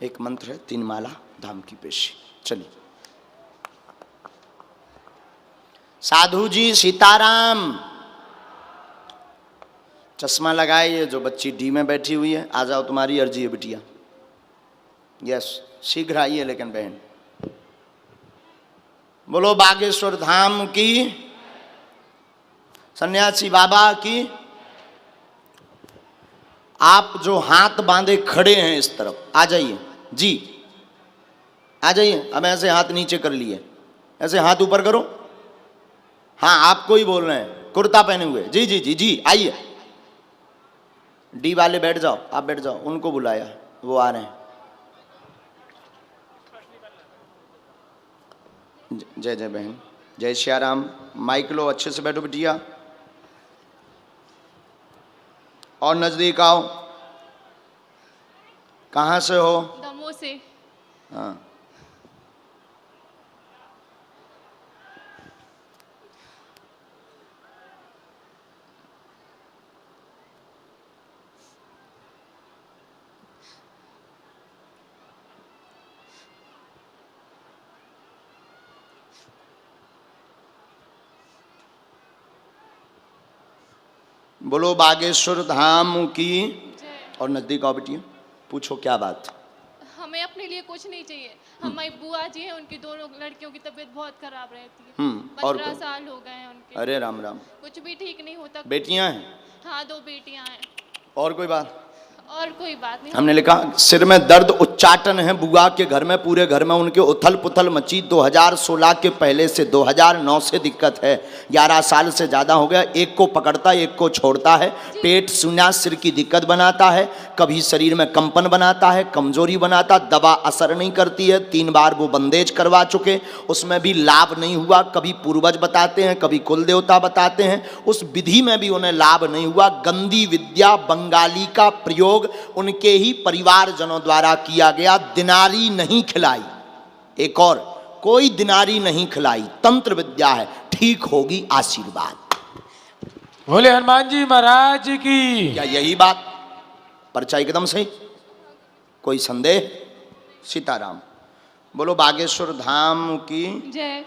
एक मंत्र है, 3 माला धाम की पेशी। चलिए। साधु जी सीताराम। चश्मा लगाए, ये जो बच्ची डी में बैठी हुई है, आ जाओ, तुम्हारी अर्जी है बिटिया। यस, शीघ्र आइए लेकिन बहन। बोलो बागेश्वर धाम की, सन्यासी बाबा की। आप जो हाथ बांधे खड़े हैं इस तरफ आ जाइए जी, आ जाइए। अब ऐसे हाथ नीचे कर लिए, ऐसे हाथ ऊपर करो। हाँ, आपको ही बोल रहे हैं, कुर्ता पहने हुए। जी जी जी जी, आइए। डी वाले बैठ जाओ, आप बैठ जाओ, उनको बुलाया, वो आ रहे हैं। जय जय बहन, जय श्याराम। माइक लो, अच्छे से बैठो बिटिया, और नजदीक आओ। कहाँ से हो? दमोह से। हाँ, बोलो बागेश्वर धाम की। और नजदीक आओ बिटिया, पूछो क्या बात। हमें अपने लिए कुछ नहीं चाहिए। हमारी बुआ जी हैं, उनकी दोनों लड़कियों की तबीयत बहुत खराब रहती है। और 15 साल हो गए हैं उनके। अरे राम राम। कुछ भी ठीक नहीं होता। बेटियां हैं? हाँ, 2 बेटियां हैं। और कोई बात? और कोई बात नहीं। हमने लिखा सिर में दर्द उच्चाटन है बुआ के घर में, पूरे घर में उनके उथल पुथल मची। 2016 के पहले से 2009 से दिक्कत है। 11 साल से ज़्यादा हो गया। एक को पकड़ता एक को छोड़ता है। पेट सूना, सिर की दिक्कत बनाता है, कभी शरीर में कंपन बनाता है, कमजोरी बनाता। दवा असर नहीं करती है। 3 बार वो बंदेज करवा चुके, उसमें भी लाभ नहीं हुआ। कभी पूर्वज बताते हैं, कभी कुल देवता बताते हैं, उस विधि में भी उन्हें लाभ नहीं हुआ। गंदी विद्या बंगाली का प्रयोग उनके ही परिवारजनों द्वारा किया गया। दिनारी नहीं खिलाई, एक और कोई दिनारी नहीं खिलाई। तंत्र विद्या है, ठीक होगी आशीर्वाद। बोले हनुमान जी महाराज की। क्या यही बात? पर्चा एकदम सही, कोई संदेह? सीताराम। बोलो बागेश्वर धाम की जय।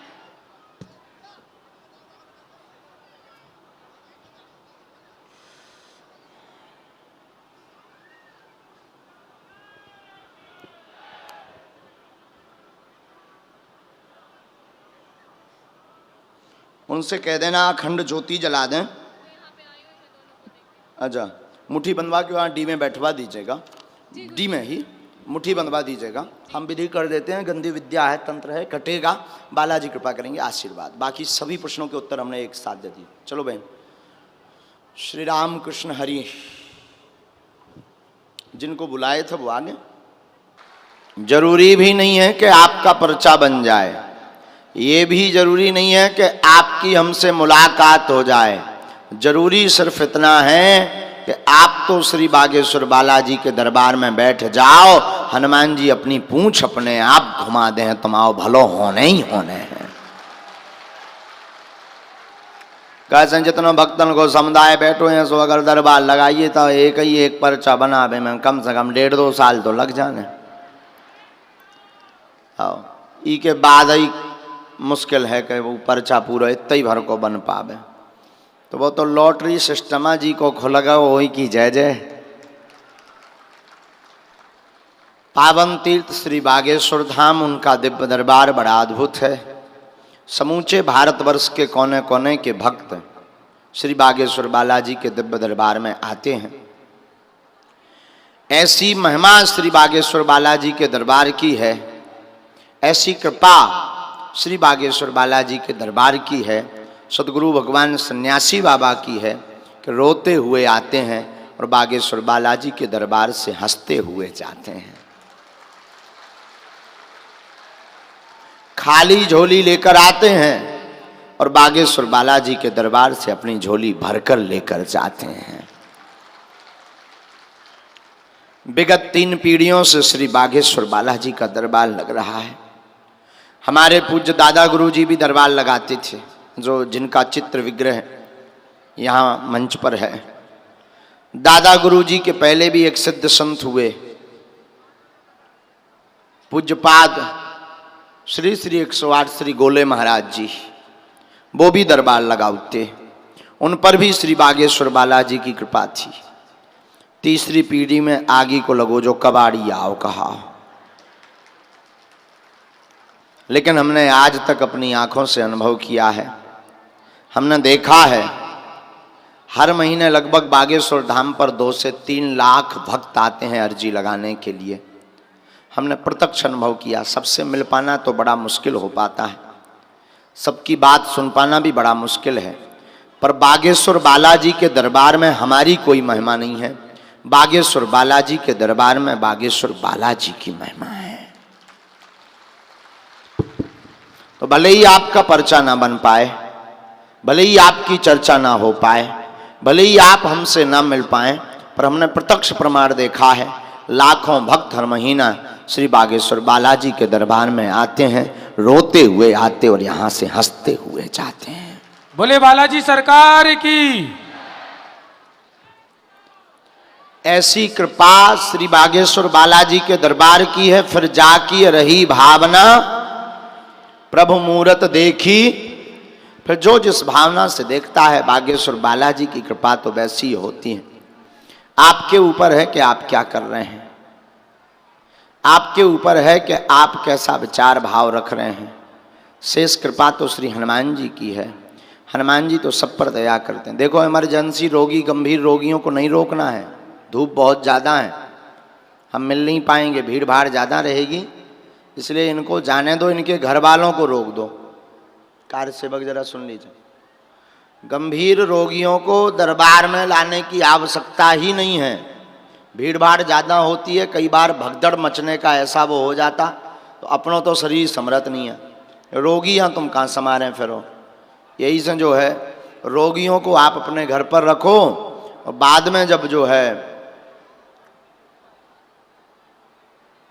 उनसे कह देना अखंड ज्योति जला दें। अच्छा, मुट्ठी बंधवा के वहाँ डी में बैठवा दीजिएगा, डी में ही मुट्ठी बंधवा दीजिएगा। हम विधि कर देते हैं, गंदी विद्या है, तंत्र है, कटेगा। बालाजी कृपा करेंगे, आशीर्वाद। बाकी सभी प्रश्नों के उत्तर हमने एक साथ दे दिए। चलो बहन। श्री राम कृष्ण हरि। जिनको बुलाए थे वो आ गए। जरूरी भी नहीं है कि आपका पर्चा बन जाए, ये भी जरूरी नहीं है कि आपकी हमसे मुलाकात हो जाए। जरूरी सिर्फ इतना है कि आप तो श्री बागेश्वर बालाजी के दरबार में बैठ जाओ, हनुमान जी अपनी पूंछ अपने आप घुमा दें, तुम्हारो भलो होने ही होने हैं। कैसे जितनों भक्तन को समुदाय बैठो हैं, सो अगर दरबार लगाइए तो एक ही एक पर्चा बनावे में कम से कम 1.5-2 साल तो लग जाने। आओ, ई के बाद ही मुश्किल है कि वो पर्चा पूरा इतना ही भर को बन पावे। तो वो तो लॉटरी सिस्टमा जी को खुलगा वही की जय जय। पावन तीर्थ श्री बागेश्वर धाम, उनका दिव्य दरबार बड़ा अद्भुत है। समूचे भारतवर्ष के कोने कोने के भक्त श्री बागेश्वर बालाजी के दिव्य दरबार में आते हैं। ऐसी महिमा श्री बागेश्वर बालाजी के दरबार की है, ऐसी कृपा श्री बागेश्वर बालाजी के दरबार की है, सदगुरु भगवान सन्यासी बाबा की है कि रोते हुए आते हैं और बागेश्वर बालाजी के दरबार से हंसते हुए जाते हैं। खाली झोली लेकर आते हैं और बागेश्वर बालाजी के दरबार से अपनी झोली भरकर लेकर जाते हैं। विगत 3 पीढ़ियों से श्री बागेश्वर बालाजी का दरबार लग रहा है। हमारे पूज्य दादा गुरुजी भी दरबार लगाते थे, जो जिनका चित्र विग्रह यहाँ मंच पर है। दादा गुरुजी के पहले भी एक सिद्ध संत हुए, पूज्यपाद श्री श्री 108 श्री गोले महाराज जी, वो भी दरबार लगाते, उन पर भी श्री बागेश्वर बालाजी की कृपा थी। तीसरी पीढ़ी में आगे को लगो जो कबाड़ी आओ कहा, लेकिन हमने आज तक अपनी आंखों से अनुभव किया है, हमने देखा है, हर महीने लगभग बागेश्वर धाम पर 2 से 3 लाख भक्त आते हैं अर्जी लगाने के लिए। हमने प्रत्यक्ष अनुभव किया। सबसे मिल पाना तो बड़ा मुश्किल हो पाता है, सबकी बात सुन पाना भी बड़ा मुश्किल है, पर बागेश्वर बालाजी के दरबार में हमारी कोई महिमा नहीं है, बागेश्वर बालाजी के दरबार में बागेश्वर बालाजी की महिमा है। तो भले ही आपका पर्चा ना बन पाए, भले ही आपकी चर्चा ना हो पाए, भले ही आप हमसे ना मिल पाए, पर हमने प्रत्यक्ष प्रमाण देखा है, लाखों भक्त हर महीना श्री बागेश्वर बालाजी के दरबार में आते हैं, रोते हुए आते और यहां से हंसते हुए जाते हैं। बोले बालाजी सरकार की। ऐसी कृपा श्री बागेश्वर बालाजी के दरबार की है। फिर जाकी रही भावना प्रभु मूरत देखी। फिर जो जिस भावना से देखता है, बागेश्वर बालाजी की कृपा तो वैसी ही होती है। आपके ऊपर है कि आप क्या कर रहे हैं, आपके ऊपर है कि आप कैसा विचार भाव रख रहे हैं। शेष कृपा तो श्री हनुमान जी की है। हनुमान जी तो सब पर दया करते हैं। देखो, इमरजेंसी रोगी, गंभीर रोगियों को नहीं रोकना है, धूप बहुत ज़्यादा है, हम मिल नहीं पाएंगे, भीड़ भाड़ ज़्यादा रहेगी, इसलिए इनको जाने दो, इनके घर वालों को रोक दो। कार्य सेवक जरा सुन लीजिए, गंभीर रोगियों को दरबार में लाने की आवश्यकता ही नहीं है, भीड़ भाड़ ज़्यादा होती है, कई बार भगदड़ मचने का ऐसा वो हो जाता, तो अपनों तो शरीर समर्थ नहीं है, रोगी यहाँ तुम कहाँ समा रहे फिरो। यही से जो है, रोगियों को आप अपने घर पर रखो और बाद में जब जो है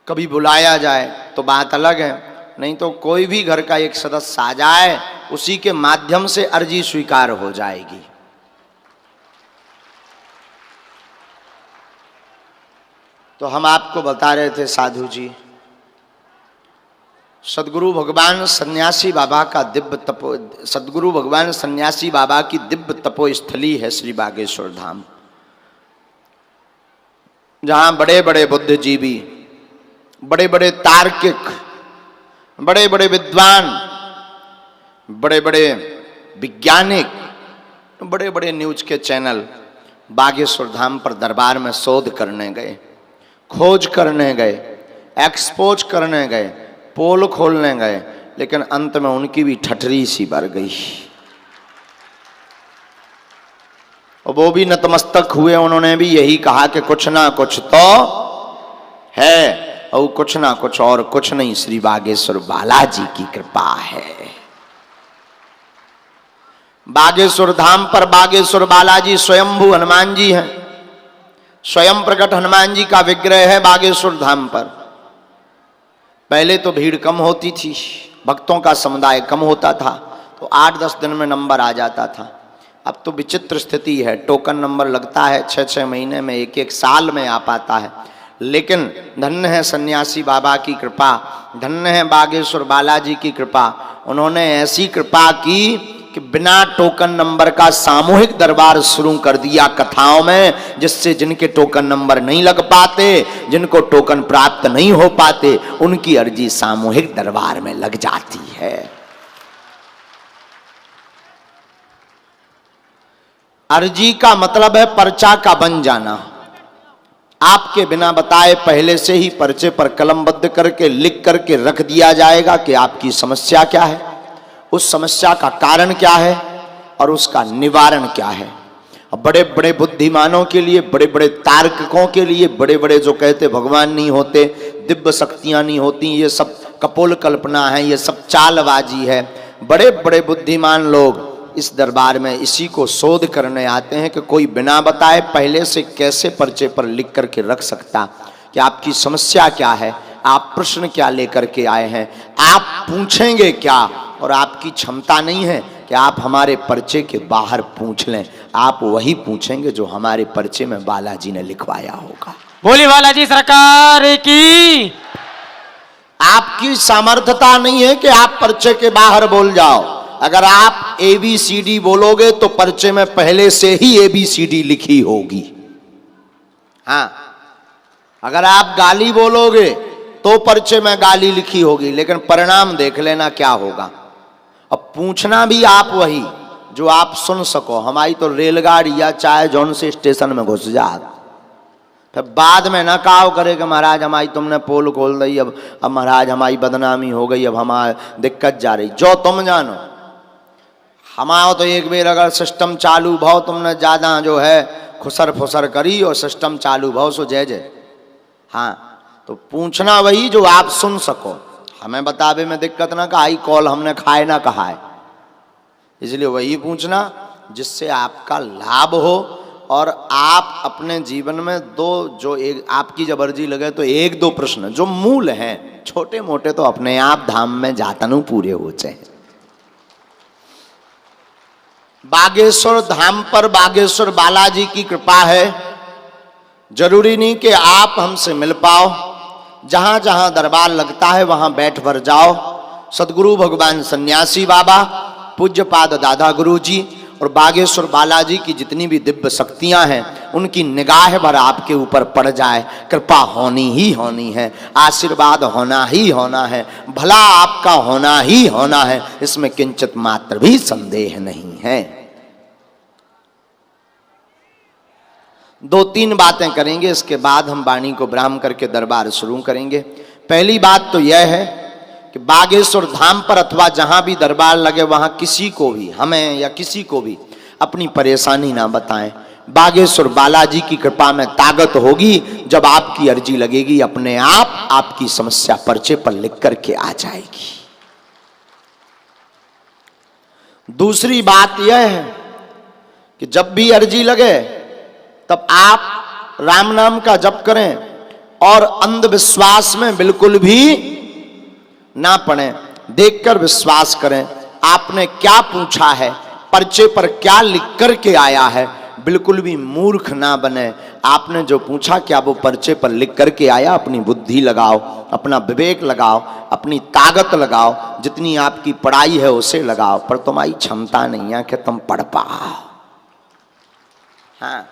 कभी बुलाया जाए तो बात अलग है, नहीं तो कोई भी घर का एक सदस्य आ जाए, उसी के माध्यम से अर्जी स्वीकार हो जाएगी। तो हम आपको बता रहे थे साधु जी, सदगुरु भगवान सन्यासी बाबा का दिव्य तपो, सदगुरु भगवान सन्यासी बाबा की दिव्य तपोस्थली है श्री बागेश्वर धाम, जहां बड़े बड़े बुद्धिजीवी, बड़े बड़े तार्किक, बड़े बड़े विद्वान, बड़े बड़े वैज्ञानिक, बड़े बड़े न्यूज के चैनल बागेश्वर धाम पर दरबार में शोध करने गए, खोज करने गए, एक्सपोज करने गए, पोल खोलने गए, लेकिन अंत में उनकी भी ठठरी सी भर गई और वो भी नतमस्तक हुए। उन्होंने भी यही कहा कि कुछ ना कुछ तो है, और कुछ ना कुछ और कुछ नहीं, श्री बागेश्वर बालाजी की कृपा है। बागेश्वर धाम पर बागेश्वर बालाजी स्वयंभू हनुमान जी हैं, स्वयं प्रकट हनुमान जी का विग्रह है बागेश्वर धाम पर। पहले तो भीड़ कम होती थी, भक्तों का समुदाय कम होता था, तो 8-10 दिन में नंबर आ जाता था। अब तो विचित्र स्थिति है, टोकन नंबर लगता है 6-6 महीने में, 1-1 साल में आ पाता है। लेकिन धन्य है सन्यासी बाबा की कृपा, धन्य है बागेश्वर बालाजी की कृपा। उन्होंने ऐसी कृपा की कि बिना टोकन नंबर का सामूहिक दरबार शुरू कर दिया कथाओं में, जिससे जिनके टोकन नंबर नहीं लग पाते, जिनको टोकन प्राप्त नहीं हो पाते, उनकी अर्जी सामूहिक दरबार में लग जाती है। अर्जी का मतलब है पर्चा का बन जाना। आपके बिना बताए पहले से ही पर्चे पर कलमबद्ध करके लिख करके रख दिया जाएगा कि आपकी समस्या क्या है, उस समस्या का कारण क्या है और उसका निवारण क्या है। बड़े बड़े बुद्धिमानों के लिए, बड़े बड़े तार्किकों के लिए, बड़े बड़े जो कहते भगवान नहीं होते, दिव्य शक्तियां नहीं होती, ये सब कपोल कल्पना है, ये सब चालबाजी है। बड़े बड़े बुद्धिमान लोग इस दरबार में इसी को शोध करने आते हैं कि कोई बिना बताए पहले से कैसे पर्चे पर लिख करके रख सकता कि आपकी समस्या क्या है, आप प्रश्न क्या लेकर के आए हैं, आप पूछेंगे क्या, और आपकी क्षमता नहीं है कि आप हमारे पर्चे के बाहर पूछ लें, आप वही पूछेंगे जो हमारे पर्चे में बालाजी ने लिखवाया होगा। बोली बालाजी सरकार की। आपकी सामर्थ्यता नहीं है कि आप पर्चे के बाहर बोल जाओ। अगर आप ABCD बोलोगे तो पर्चे में पहले से ही ABCD लिखी होगी। हाँ, अगर आप गाली बोलोगे तो पर्चे में गाली लिखी होगी, लेकिन परिणाम देख लेना क्या होगा। अब पूछना भी आप वही जो आप सुन सको। हमारी तो रेलगाड़ी या चाहे जौन से स्टेशन में घुस जात, फिर बाद में ना काव करे कि महाराज हमारी तुमने पोल खोल दी, अब महाराज हमारी बदनामी हो गई, अब हमारी दिक्कत जा रही। जो तुम जानो, हमारा तो एक बेर अगर सिस्टम चालू भाव तुमने ज़्यादा जो है खुसर फुसर करी और सिस्टम चालू भाव सो जय जय। हाँ, तो पूछना वही जो आप सुन सको। हमें बतावे में दिक्कत ना, कहा आई कॉल हमने खाए ना कहा है, इसलिए वही पूछना जिससे आपका लाभ हो और आप अपने जीवन में जो एक आपकी जब अर्जी लगे तो 1-2 प्रश्न जो मूल हैं, छोटे मोटे तो अपने आप धाम में जातनु पूरे हो जाए। बागेश्वर धाम पर बागेश्वर बालाजी की कृपा है। जरूरी नहीं कि आप हमसे मिल पाओ, जहां जहां दरबार लगता है वहां बैठ भर जाओ। सदगुरु भगवान सन्यासी बाबा, पूज्यपाद दादा गुरु जी और बागेश्वर बालाजी की जितनी भी दिव्य शक्तियां हैं उनकी निगाह भर आपके ऊपर पड़ जाए। कृपा होनी ही होनी है, आशीर्वाद होना ही होना है, भला आपका होना ही होना है, इसमें किंचित मात्र भी संदेह नहीं है। 2-3 बातें करेंगे, इसके बाद हम वाणी को विराम करके दरबार शुरू करेंगे। पहली बात तो यह है कि बागेश्वर धाम पर अथवा जहां भी दरबार लगे वहां किसी को भी, हमें या किसी को भी अपनी परेशानी ना बताएं। बागेश्वर बालाजी की कृपा में ताकत होगी, जब आपकी अर्जी लगेगी अपने आप आपकी समस्या पर्चे पर लिख करके आ जाएगी। दूसरी बात यह है कि जब भी अर्जी लगे तब आप राम नाम का जप करें और अंधविश्वास में बिल्कुल भी ना पड़े। देखकर विश्वास करें। आपने क्या पूछा है, पर्चे पर क्या लिख कर के आया है, बिल्कुल भी मूर्ख ना बने। आपने जो पूछा क्या वो पर्चे पर लिख करके आया, अपनी बुद्धि लगाओ, अपना विवेक लगाओ, अपनी ताकत लगाओ, जितनी आपकी पढ़ाई है उसे लगाओ, पर तुम्हारी क्षमता नहीं है कि तुम पढ़ पाओ। हाँ,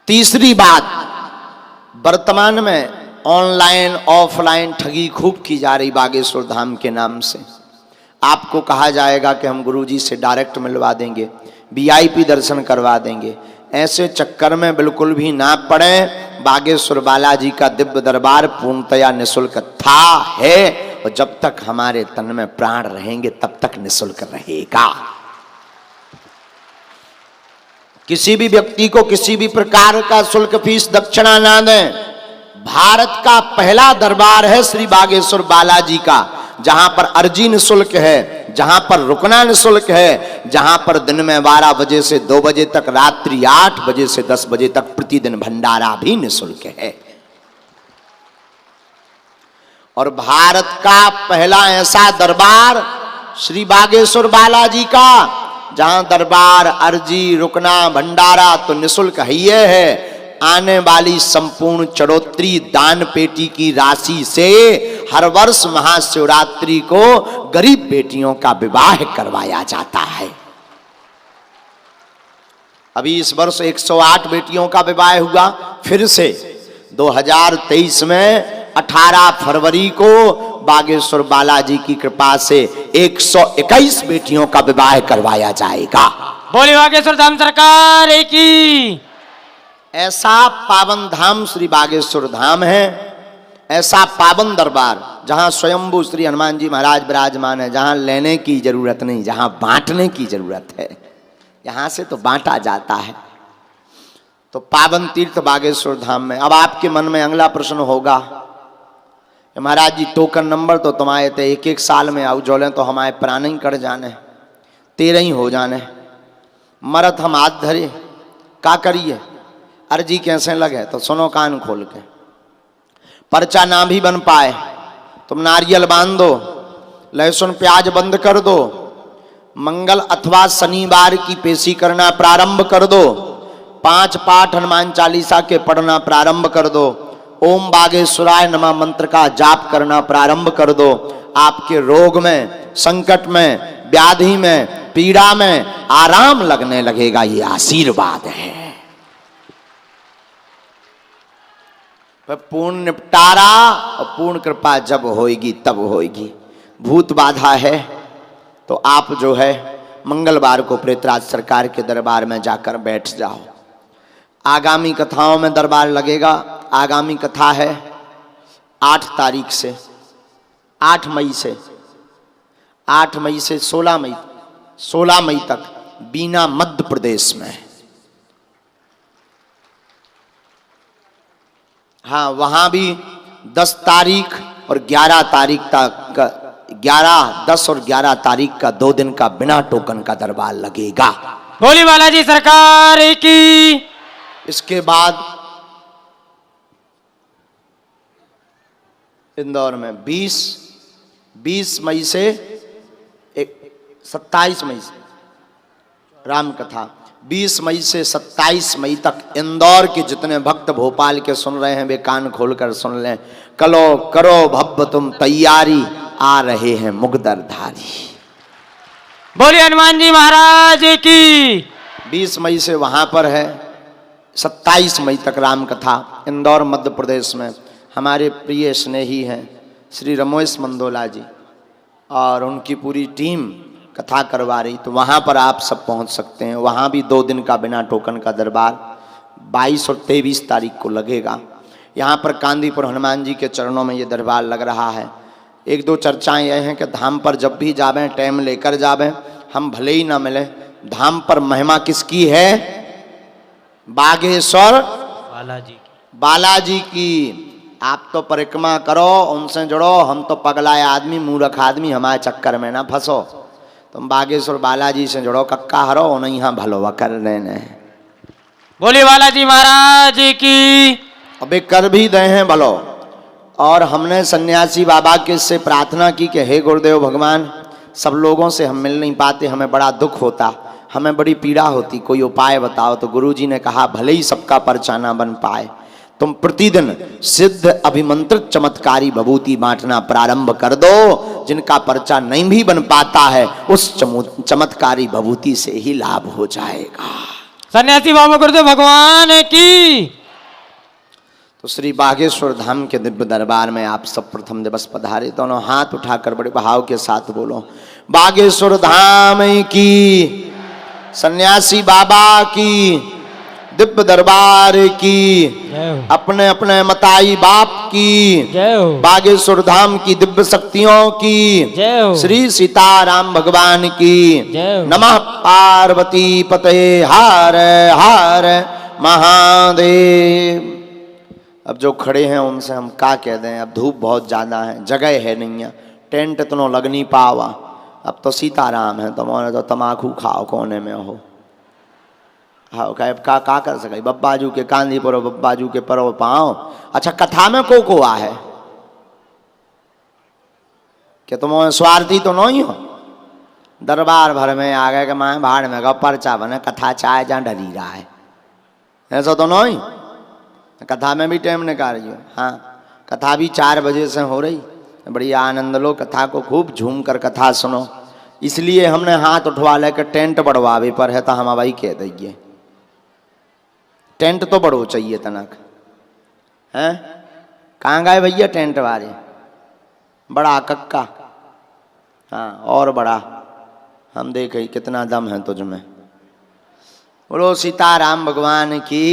तीसरी बात, वर्तमान में ऑनलाइन ऑफलाइन ठगी खूब की जा रही बागेश्वर धाम के नाम से। आपको कहा जाएगा कि हम गुरुजी से डायरेक्ट मिलवा देंगे, VIP दर्शन करवा देंगे। ऐसे चक्कर में बिल्कुल भी ना पड़े। बागेश्वर बालाजी का दिव्य दरबार पूर्णतया निःशुल्क था, है, और जब तक हमारे तन में प्राण रहेंगे तब तक निःशुल्क रहेगा। किसी भी व्यक्ति को किसी भी प्रकार का शुल्क फीस दक्षिणा ना दें। भारत का पहला दरबार है श्री बागेश्वर बालाजी का, जहां पर अर्जी निःशुल्क है, जहां पर रुकना निःशुल्क है, जहां पर दिन में 12 बजे से 2 बजे तक, रात्रि 8 बजे से 10 बजे तक प्रतिदिन भंडारा भी निःशुल्क है। और भारत का पहला ऐसा दरबार श्री बागेश्वर बालाजी का, जहां दरबार, अर्जी, रुकना, भंडारा तो निःशुल्क ही है। आने वाली संपूर्ण चढ़ोतरी दान पेटी की राशि से हर वर्ष महाशिवरात्रि को गरीब बेटियों का विवाह करवाया जाता है। अभी इस वर्ष 108 बेटियों का विवाह हुआ। फिर से 2023 में 18 फरवरी को बागेश्वर बालाजी की कृपा से 121 बेटियों का विवाह करवाया जाएगा। बोले बागेश्वर धाम सरकार की। ऐसा पावन धाम श्री बागेश्वर धाम है, ऐसा पावन दरबार जहां स्वयंभू श्री हनुमान जी महाराज विराजमान है, जहां लेने की जरूरत नहीं, जहां बांटने की जरूरत है। यहां से तो बांटा जाता है। तो पावन तीर्थ बागेश्वर धाम में अब आपके मन में अगला प्रश्न होगा, महाराज जी टोकन नंबर तो तुम्हारे थे, 1-1 साल में आओ जोले तो हमारे प्राण ही कट जाने, 13 ही हो जाने, मरत हम हाथ धरे, का करिए, अर्जी कैसे लगे? तो सुनो कान खोल के, पर्चा ना भी बन पाए तुम नारियल बांध दो, लहसुन प्याज बंद कर दो, मंगल अथवा शनिवार की पेशी करना प्रारंभ कर दो, 5 पाठ हनुमान चालीसा के पढ़ना प्रारंभ कर दो, ओम बागेश्वराय नमः मंत्र का जाप करना प्रारंभ कर दो। आपके रोग में, संकट में, व्याधि में, पीड़ा में आराम लगने लगेगा। ये आशीर्वाद है। पर पूर्ण निपटारा और पूर्ण कृपा जब होएगी तब होएगी। भूत बाधा है तो आप जो है मंगलवार को प्रेतराज सरकार के दरबार में जाकर बैठ जाओ। आगामी कथाओं में दरबार लगेगा। आगामी कथा है 8 तारीख से, 8 मई से 16 मई तक बीना मध्य प्रदेश में। हाँ, वहां भी 10 तारीख और 11 तारीख तक 11, 10 और 11 तारीख का 2 दिन का बिना टोकन का दरबार लगेगा। बोली बालाजी सरकार की। इसके बाद इंदौर में 20 मई से 27 मई से राम कथा। 20 मई से 27 मई तक इंदौर के जितने भक्त भोपाल के सुन रहे हैं वे कान खोलकर सुन लें। करो भव्य तुम तैयारी, आ रहे हैं मुगदरधारी। बोली हनुमान जी महाराज की। 20 मई से वहां पर है, 27 मई तक राम कथा इंदौर मध्य प्रदेश में। हमारे प्रिय स्नेही हैं श्री रमेश मंदोला जी और उनकी पूरी टीम कथा करवा रही, तो वहाँ पर आप सब पहुँच सकते हैं। वहाँ भी 2 दिन का बिना टोकन का दरबार 22 और 23 तारीख को लगेगा। यहाँ पर कांदीपुर हनुमान जी के चरणों में ये दरबार लग रहा है। 1-2 चर्चाएं यह हैं कि धाम पर जब भी जावें टाइम लेकर जावें, हम भले ही ना मिले। धाम पर महिमा किसकी है? बागेश्वर बालाजी की। आप तो परिक्रमा करो, उनसे जुड़ो। हम तो पगलाए आदमी, मूर्ख आदमी, हमारे चक्कर में ना फंसो। तुम बागेश्वर बालाजी से जुड़ो, कक्का हरो उन्हें यहाँ भलो कर देने। बोली बालाजी महाराज की। अबे कर भी दे हैं भलो। और हमने सन्यासी बाबा के से प्रार्थना की कि हे गुरुदेव भगवान, सब लोगों से हम मिल नहीं पाते, हमें बड़ा दुख होता, हमें बड़ी पीड़ा होती, कोई उपाय बताओ। तो गुरुजी ने कहा भले ही सबका परचा ना बन पाए, तुम प्रतिदिन सिद्ध अभिमंत्रित चमत्कारी विभूति बांटना प्रारंभ कर दो। जिनका पर्चा नहीं भी बन पाता है उस चमत्कारी विभूति से ही लाभ हो जाएगा। सन्यासी बाबा गुरुदेव भगवान की। तो श्री बागेश्वर धाम के दिव्य दरबार में आप सब प्रथम दिवस पधारे। दोनों हाथ उठाकर बड़े भाव के साथ बोलो बागेश्वर धाम की, सन्यासी बाबा की, दिव्य दरबार की, अपने अपने मताई बाप की, बागेश्वर धाम की दिव्य शक्तियों की, श्री सीताराम भगवान की। नमः पार्वती पते हर हर महादेव। अब जो खड़े हैं उनसे हम क्या कह दें, अब धूप बहुत ज्यादा है, जगह है नहीं है, टेंट इतना लग नहीं पावा। अब तो सीताराम है, तुम्हारे तो तमाकू खाओ कोने में हो। हाँ का कर सके बब्बाजू के कांदी परो, बब्बाजू के परो पाओ। अच्छा, कथा में को आ है कि तुम स्वार्थी तो नहीं हो? दरबार भर में आ गए कि माँ भाड़ में गो पर्चा बने, कथा चाहे जहाँ डरी रहा है, ऐसा तो नहीं। कथा में भी टाइम निकालियो। हाँ, कथा भी 4 बजे से हो रही, बड़ी आनंद लो, कथा को खूब झूम कर कथा सुनो। इसलिए हमने हाथ उठवा ले कि टेंट बढ़वावे पर है तो हम भाई कह दीजिए टेंट तो बड़ो चाहिए तनक हैं। कहाँ गए भैया टेंट वाले? बड़ा कक्का। हाँ, और बड़ा हम देखे कितना दम है तुझ में। बोलो सीताराम भगवान की।